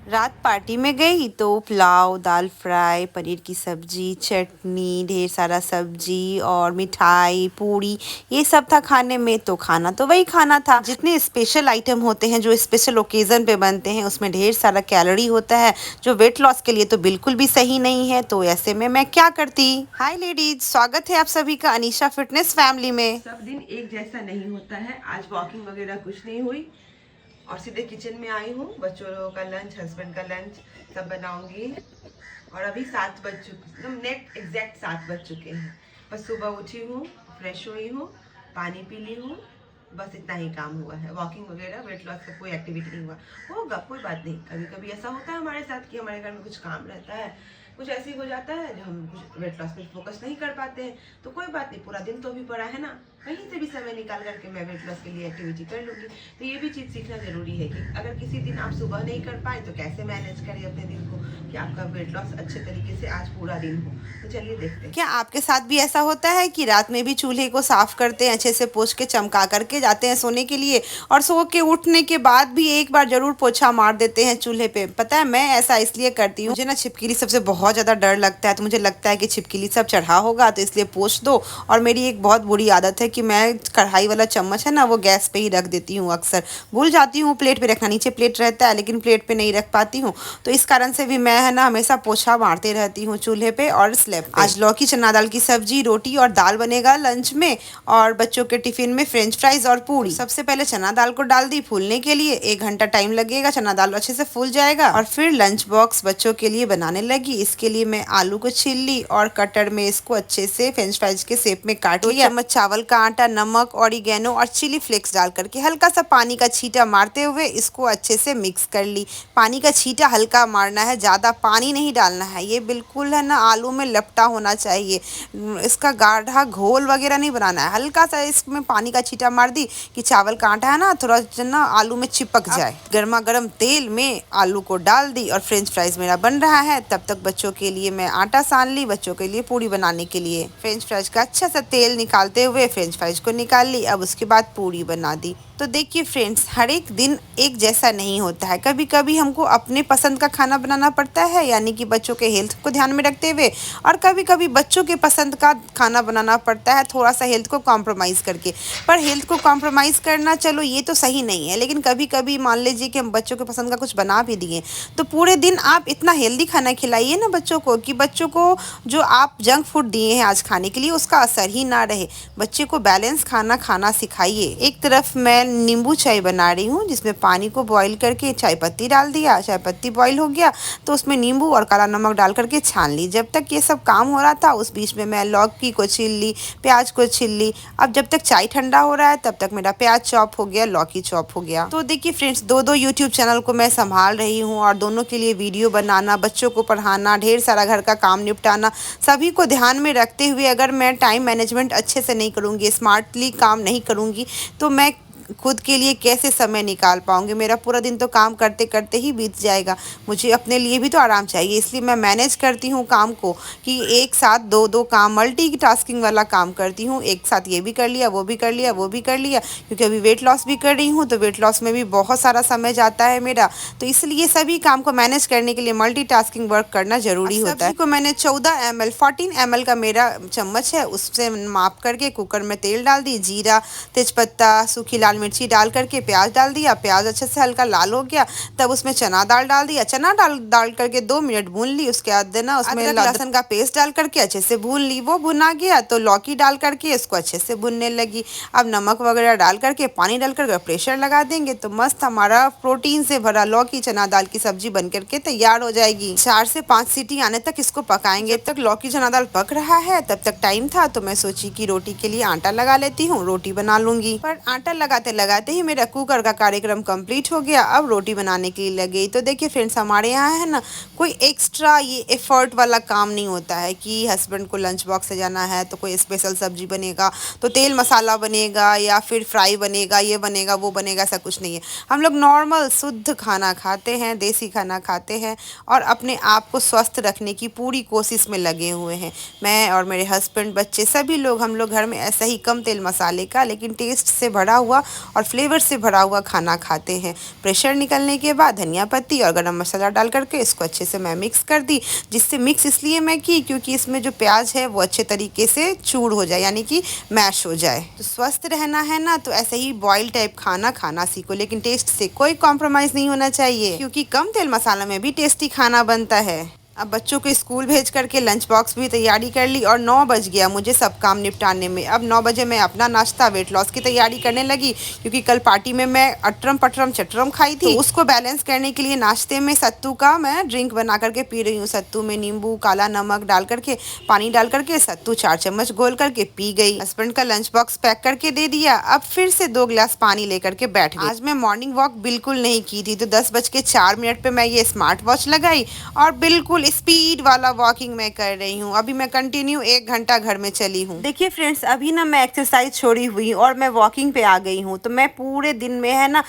रात पार्टी में गई तो पुलाव, दाल फ्राई, पनीर की सब्जी, चटनी, ढेर सारा सब्जी और मिठाई, पूड़ी, ये सब था खाने में। तो खाना तो वही खाना था। जितने स्पेशल आइटम होते हैं जो स्पेशल ओकेजन पे बनते हैं उसमें ढेर सारा कैलोरी होता है जो वेट लॉस के लिए तो बिल्कुल भी सही नहीं है। तो ऐसे में मैं क्या करती। हाय लेडीज, स्वागत है आप सभी का अनीशा फिटनेस फैमिली में। सब दिन एक जैसा नहीं होता है। आज वॉकिंग वगैरह कुछ नहीं हुई और सीधे किचन में आई हूँ। बच्चों लोगों का लंच, हस्बैंड का लंच सब बनाऊंगी। और अभी 7 बज चुके, एकदम नेट एग्जैक्ट 7 बज चुके हैं। बस सुबह उठी हूँ, फ्रेश हुई हूँ, पानी पी ली हूँ, बस इतना ही काम हुआ है। वॉकिंग वगैरह वेट लॉस का कोई एक्टिविटी नहीं हुआ। होगा, कोई बात नहीं। कभी कभी ऐसा होता है हमारे साथ कि हमारे घर में कुछ काम रहता है, कुछ ऐसे ही हो जाता है जो हम कुछ वेट लॉस पे फोकस नहीं कर पाते हैं। तो कोई बात नहीं, पूरा दिन तो अभी पड़ा है ना, कहीं से भी समय निकाल करके मैं वेट लॉस के लिए एक्टिविटी कर लूँगी। तो ये भी चीज़ सीखना जरूरी है कि अगर किसी दिन आप सुबह नहीं कर पाए तो कैसे मैनेज करें अपने दिन को कि आपका वेट लॉस अच्छे तरीके से आज पूरा दिन हो। तो चलिए देखते हैं। क्या आपके साथ भी ऐसा होता है कि रात में भी चूल्हे को साफ करते हैं, अच्छे से पोंछ के चमका करके जाते हैं सोने के लिए, और सो के उठने के बाद भी एक बार जरूर पोछा मार देते हैं चूल्हे पे? पता है मैं ऐसा इसलिए करती हूँ, मुझे ना छिपकली सबसे बहुत ज़्यादा डर लगता है। तो मुझे लगता है कि छिपकली सब चढ़ा होगा तो इसलिए पोंछ दो। और मेरी एक बहुत बुरी आदत है कि मैं कढ़ाई वाला चम्मच है ना वो गैस पे ही रख देती हूँ। अक्सर भूल जाती हूँ प्लेट पे रखना, नीचे प्लेट रहता है लेकिन प्लेट पे नहीं रख पाती हूँ। तो इस कारण से भी मैं है ना हमेशा पोछा मारते रहती हूँ चूल्हे पे और स्लैब पे। आज लौकी चना दाल की सब्जी, रोटी और दाल बनेगा लंच में, और बच्चों के टिफिन में फ्रेंच फ्राइज और पूरी। सबसे पहले चना दाल को डाल दी फूलने के लिए, 1 घंटा टाइम लगेगा, चना दाल अच्छे से फूल जाएगा। और फिर लंच बॉक्स बच्चों के लिए बनाने लगी। इसके लिए मैं आलू को छील ली और कटर में इसको अच्छे से फ्रेंच फ्राइज के शेप में काट लिया। 2 चम्मच चावल का आटा, नमक, ऑरिगेनो और चिली फ्लेक्स डाल करके हल्का सा पानी का छींटा मारते हुए इसको अच्छे से मिक्स कर ली। पानी का छींटा हल्का मारना है, ज़्यादा पानी नहीं डालना है। ये बिल्कुल है ना आलू में लपटा होना चाहिए, इसका गाढ़ा घोल वगैरह नहीं बनाना है। हल्का सा इसमें पानी का छींटा मार दी कि चावल का आटा है ना थोड़ा ना आलू में चिपक जाए। गर्मा गर्म तेल में आलू को डाल दी और फ्रेंच फ्राइज मेरा बन रहा है। तब तक बच्चों के लिए मैं आटा सान ली, बच्चों के लिए पूरी बनाने के लिए। फ्रेंच फ्राइज का अच्छा सा तेल निकालते हुए फ्रेंच फ्राइज को निकाल ली। अब उसके बाद पूरी बना दी। तो देखिए फ्रेंड्स, हर एक दिन एक जैसा नहीं होता है। कभी कभी हमको अपने पसंद का खाना बनाना पड़ता है, यानी कि बच्चों के हेल्थ को ध्यान में रखते हुए, और कभी कभी बच्चों के पसंद का खाना बनाना पड़ता है थोड़ा सा हेल्थ को कॉम्प्रोमाइज़ करके। पर हेल्थ को कॉम्प्रोमाइज़ करना चलो ये तो सही नहीं है, लेकिन कभी कभी मान लीजिए कि हम बच्चों के पसंद का कुछ बना भी दिए तो पूरे दिन आप इतना हेल्दी खाना खिलाइए ना बच्चों को कि बच्चों को जो आप जंक फूड दिए हैं आज खाने के लिए उसका असर ही ना रहे। बच्चे को बैलेंस खाना खाना सिखाइए। एक तरफ मैं नींबू चाय बना रही हूँ जिसमें पानी को बॉईल करके चाय पत्ती डाल दिया, चाय पत्ती बॉईल हो गया तो उसमें नींबू और काला नमक डाल करके छान ली। जब तक ये सब काम हो रहा था उस बीच में मैं लौकी को छील ली, प्याज को छील ली। अब जब तक चाय ठंडा हो रहा है तब तक मेरा प्याज चॉप हो गया, लौकी चॉप हो गया। तो देखिए फ्रेंड्स, दो यूट्यूब चैनल को मैं संभाल रही हूँ और दोनों के लिए वीडियो बनाना, बच्चों को पढ़ाना, ढेर सारा घर का काम निपटाना, सभी को ध्यान में रखते हुए अगर मैं टाइम मैनेजमेंट अच्छे से नहीं करूँगी, स्मार्टली काम नहीं करूँगी तो मैं खुद के लिए कैसे समय निकाल पाऊंगी? मेरा पूरा दिन तो काम करते करते ही बीत जाएगा। मुझे अपने लिए भी तो आराम चाहिए, इसलिए मैं मैनेज करती हूँ काम को कि एक साथ दो दो काम, मल्टीटास्किंग वाला काम करती हूँ। एक साथ ये भी कर लिया, वो भी कर लिया, वो भी कर लिया, क्योंकि अभी वेट लॉस भी कर रही हूँ तो वेट लॉस में भी बहुत सारा समय जाता है मेरा। तो इसलिए सभी काम को मैनेज करने के लिए मल्टीटास्किंग वर्क करना ज़रूरी होता है। को मैंने 14 ml 14 ml का मेरा चम्मच है, उससे माप करके कुकर में तेल डाल दी, जीरा, तेजपत्ता, सूखी लाल मिर्ची डाल करके प्याज डाल दिया। प्याज अच्छे से हल्का लाल हो गया तब उसमें चना दाल डाल दिया। चना दाल डाल करके 2 मिनट भून ली। उसके बाद ना उसमें लहसुन का पेस्ट डाल करके अच्छे से भून ली। वो भुना गया तो लौकी डाल करके इसको अच्छे से भुनने लगी। अब नमक वगैरह डाल करके पानी डाल करके प्रेशर लगा देंगे तो मस्त हमारा प्रोटीन से भरा लौकी चना दाल की सब्जी बन करके तैयार हो जाएगी। 4 से 5 सीटी आने तक इसको पकाएंगे। तक लौकी चना दाल पक रहा है तब तक टाइम था तो मैं सोची कि रोटी के लिए आटा लगा लेती हूँ, रोटी बना लूंगी। पर आटा लगाते लगाते ही मेरा कुकर का कार्यक्रम कंप्लीट हो गया। अब रोटी बनाने के लिए लगी। तो देखिए फ्रेंड्स, हमारे यहाँ है ना कोई एक्स्ट्रा ये एफर्ट वाला काम नहीं होता है कि हस्बैंड को लंच बॉक्स से जाना है तो कोई स्पेशल सब्जी बनेगा, तो तेल मसाला बनेगा या फिर फ्राई बनेगा, ये बनेगा वो बनेगा, ऐसा कुछ नहीं है। हम लोग नॉर्मल शुद्ध खाना खाते हैं, देसी खाना खाते हैं और अपने आप को स्वस्थ रखने की पूरी कोशिश में लगे हुए हैं। मैं और मेरे हस्बैंड, बच्चे, सभी लोग, हम लोग घर में ऐसा ही कम तेल मसाले का लेकिन टेस्ट से भरा हुआ और फ्लेवर से भरा हुआ खाना खाते हैं। प्रेशर निकलने के बाद धनिया पत्ती और गरम मसाला डाल करके इसको अच्छे से मैं मिक्स कर दी, जिससे मिक्स इसलिए मैं की क्योंकि इसमें जो प्याज है वो अच्छे तरीके से चूर हो जाए, यानी कि मैश हो जाए। तो स्वस्थ रहना है ना, तो ऐसे ही बॉयल टाइप खाना सीखो, लेकिन टेस्ट से कोई कॉम्प्रोमाइज़ नहीं होना चाहिए, क्योंकि कम तेल मसाला में भी टेस्टी खाना बनता है। अब बच्चों को स्कूल भेज करके लंच बॉक्स भी तैयारी कर ली और 9 बज गया मुझे सब काम निपटाने में। अब 9 बजे मैं अपना नाश्ता वेट लॉस की तैयारी करने लगी, क्योंकि कल पार्टी में मैं अटरम पटरम चटरम खाई थी। तो उसको बैलेंस करने के लिए नाश्ते में सत्तू का मैं ड्रिंक बना करके पी रही हूँ। सत्तू में नींबू, काला नमक डाल करके, पानी डाल करके सत्तू 4 चम्मच घोल करके पी गई। हस्बैंड का लंच बॉक्स पैक करके दे दिया। अब फिर से 2 गिलास पानी लेकर के बैठ गई। आज मैं मॉर्निंग वॉक बिल्कुल नहीं की थी, तो 10:04 पे मैं ये स्मार्ट वॉच लगाई और बिल्कुल स्पीड वाला वॉकिंग मैं कर रही हूँ। अभी मैं कंटिन्यू 1 घंटा घर में चली हूँ। देखिए फ्रेंड्स, अभी ना मैं एक्सरसाइज छोड़ी हुई और मैं वॉकिंग पे आ गई हूँ। तो मैं पूरे दिन में है ना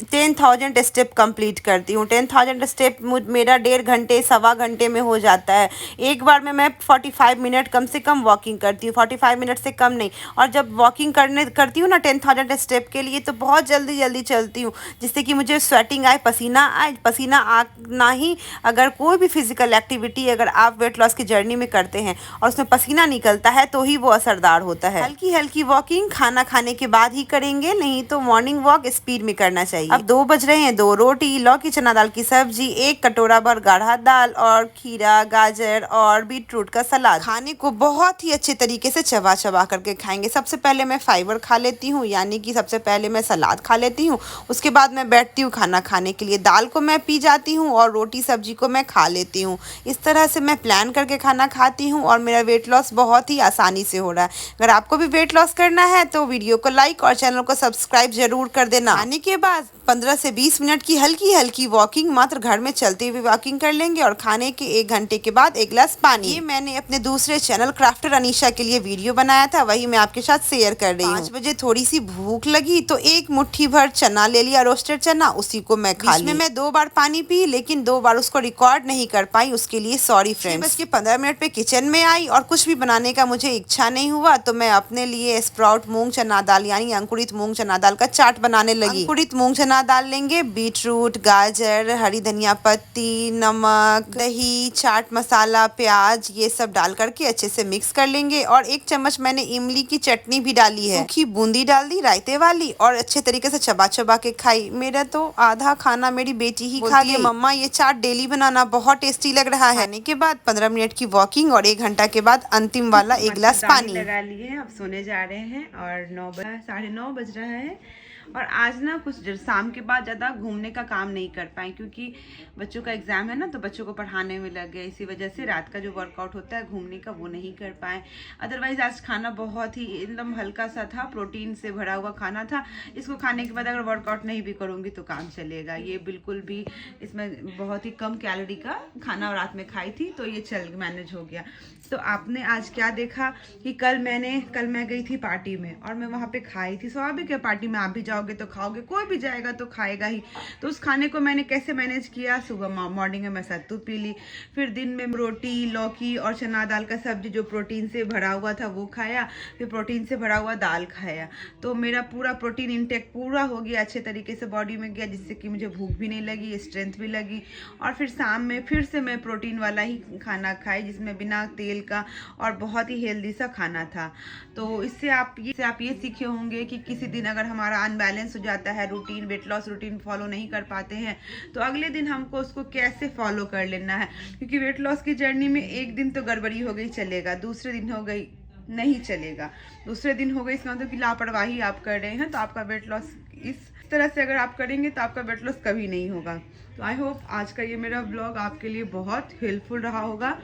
10,000 स्टेप कंप्लीट करती हूँ। 10,000 स्टेप मेरा 1.5 घंटे 1.25 घंटे में हो जाता है। एक बार में मैं 45 मिनट कम से कम वॉकिंग करती हूँ, 45 मिनट से कम नहीं। और जब वॉकिंग करती हूँ ना 10,000 स्टेप के लिए, तो बहुत जल्दी जल्दी चलती हूँ, जिससे कि मुझे स्वेटिंग आए, पसीना आए। पसीना आना ही, अगर कोई भी फिजिकल एक्टिविटी अगर आप वेट लॉस की जर्नी में करते हैं और उसमें पसीना निकलता है, तो ही वो असरदार होता है। हल्की हल्की वॉकिंग खाना खाने के बाद ही करेंगे, नहीं तो मॉर्निंग वॉक स्पीड में करना चाहिए। अब 2 बज रहे हैं। 2 रोटी, लौकी चना दाल की सब्जी, 1 कटोरा भर गाढ़ा दाल और खीरा, गाजर और बीटरूट का सलाद। खाने को बहुत ही अच्छे तरीके से चबा चबा करके खाएंगे। सबसे पहले मैं फाइबर खा लेती हूँ, यानी कि सबसे पहले मैं सलाद खा लेती हूँ, उसके बाद मैं बैठती हूँ खाना खाने के लिए। दाल को मैं पी जाती हूँ और रोटी सब्जी को मैं खा लेती हूँ। इस तरह से मैं प्लान करके खाना खाती हूँ और मेरा वेट लॉस बहुत ही आसानी से हो रहा है। अगर आपको भी वेट लॉस करना है तो वीडियो को लाइक और चैनल को सब्सक्राइब जरूर कर देना। खाने के बाद 15 से 20 मिनट की हल्की हल्की वॉकिंग, मात्र घर में चलते हुए वॉकिंग कर लेंगे और खाने के 1 घंटे के बाद 1 गिलास पानी। ये मैंने अपने दूसरे चैनल क्राफ्टर अनीशा के लिए वीडियो बनाया था, वही मैं आपके साथ शेयर कर रही हूँ। 5 बजे थोड़ी सी भूख लगी तो 1 मुट्ठी भर चना ले लिया, रोस्टेड चना, उसी को मैं खा ली। मैं 2 बार पानी पी, लेकिन 2 बार उसको रिकॉर्ड नहीं कर पाई, उसके लिए सॉरी फ्रेंड्स। 6:15 पे किचन में आई और कुछ भी बनाने का मुझे इच्छा नहीं हुआ, तो मैं अपने लिए स्प्राउट मूंग चना दाल, यानी अंकुरित मूंग चना दाल का चाट बनाने लगी। अंकुरित मूंग चना दाल लेंगे, बीटरूट, गाजर, हरी धनिया पत्ती, नमक, दही, चाट मसाला, प्याज, ये सब डाल करके अच्छे से मिक्स कर लेंगे। और 1 चम्मच मैंने इमली की चटनी भी डाली है, सूखी बूंदी डाल दी रायते वाली, और अच्छे तरीके से चबा चबा के खाई। मेरा तो आधा खाना मेरी बेटी ही खा गई। मम्मा ये चाट डेली बनाना, बहुत टेस्टी लग रहा है। खाने के बाद 15 मिनट की वॉकिंग और 1 घंटा के बाद अंतिम वाला 1 गिलास पानी लगा लिए। अब सोने जा रहे हैं और 9:30 बज रहा है। और आज ना कुछ शाम के बाद ज़्यादा घूमने का काम नहीं कर पाए, क्योंकि बच्चों का एग्ज़ाम है ना, तो बच्चों को पढ़ाने में लग गए। इसी वजह से रात का जो वर्कआउट होता है घूमने का, वो नहीं कर पाए। अदरवाइज़ आज खाना बहुत ही एकदम हल्का सा था, प्रोटीन से भरा हुआ खाना था। इसको खाने के बाद अगर वर्कआउट नहीं भी करूँगी तो काम चलेगा। ये बिल्कुल भी, इसमें बहुत ही कम कैलोरी का खाना रात में खाई थी, तो ये मैनेज हो गया। तो आपने आज क्या देखा कि कल मैं गई थी पार्टी में और मैं वहाँ पे खाई थी। स्वाभाविक है, पार्टी में आप भी जाओगे तो खाओगे, कोई भी जाएगा तो खाएगा ही। तो उस खाने को मैंने कैसे मैनेज किया, सुबह मॉर्निंग में मैं सत्तू पी ली, फिर दिन में रोटी, लौकी और चना दाल का सब्जी जो प्रोटीन से भरा हुआ था वो खाया, फिर प्रोटीन से भरा हुआ दाल खाया। तो मेरा पूरा प्रोटीन इंटेक पूरा हो गया, अच्छे तरीके से बॉडी में गया, जिससे कि मुझे भूख भी नहीं लगी, स्ट्रेंथ भी लगी। और फिर शाम में फिर से मैं प्रोटीन वाला ही खाना खाई, जिसमें बिना तेल का और बहुत ही हेल्दी सा खाना था। तो इससे आप ये सीखे होंगे कि किसी दिन अगर हमारा अनबैलेंस हो जाता है routine, weight loss routine follow नहीं कर पाते हैं, तो अगले दिन हमको उसको कैसे फॉलो कर लेना है। क्योंकि वेट लॉस की जर्नी में एक दिन तो गड़बड़ी हो गई चलेगा, दूसरे दिन हो गई नहीं चलेगा, दूसरे दिन हो गई इसका मतलब कि लापरवाही आप कर रहे हैं, तो आपका वेट लॉस इस तरह से अगर आप करेंगे तो आपका वेट लॉस कभी नहीं होगा। तो आई होप आज का ये मेरा ब्लॉग आपके लिए बहुत हेल्पफुल रहा होगा।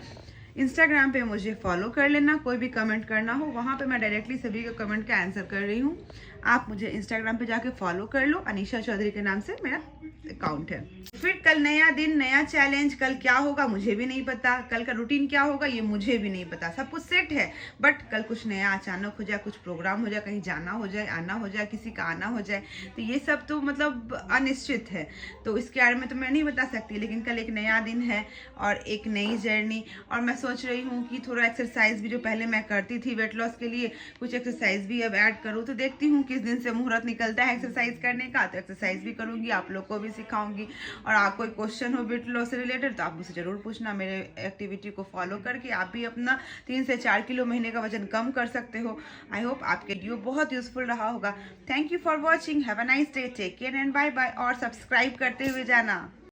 इंस्टाग्राम पे मुझे फॉलो कर लेना, कोई भी कमेंट करना हो वहाँ पे मैं डायरेक्टली सभी के कमेंट का आंसर कर रही हूँ। आप मुझे इंस्टाग्राम पे जाके फॉलो कर लो, अनीशा चौधरी के नाम से मेरा अकाउंट है। फिर कल नया दिन, नया चैलेंज, कल क्या होगा मुझे भी नहीं पता, कल का रूटीन क्या होगा ये मुझे भी नहीं पता। सब कुछ सेट है, बट कल कुछ नया अचानक हो जाए, कुछ प्रोग्राम हो जाए, कहीं जाना हो जाए, आना हो जाए, किसी का आना हो जाए, तो ये सब तो मतलब अनिश्चित है, तो इसके बारे में तो मैं नहीं बता सकती। लेकिन कल एक नया दिन है और एक नई जर्नी, और मैं सोच रही हूँ कि थोड़ा एक्सरसाइज भी, जो पहले मैं करती थी वेट लॉस के लिए, कुछ एक्सरसाइज भी अब ऐड करूँ। तो देखती हूँ किस दिन से मुहूर्त निकलता है एक्सरसाइज करने का, तो एक्सरसाइज भी करूँगी, आप लोग को भी सिखाऊंगी। और आप कोई क्वेश्चन हो वेट लॉस से रिलेटेड तो आप मुझसे ज़रूर पूछना। मेरे एक्टिविटी को फॉलो करके आप भी अपना 3 से 4 किलो महीने का वजन कम कर सकते हो। आई होप आपके वीडियो बहुत यूजफुल रहा होगा। Thank you for watching, have a nice day, take care and bye bye. और सब्सक्राइब करते हुए जाना।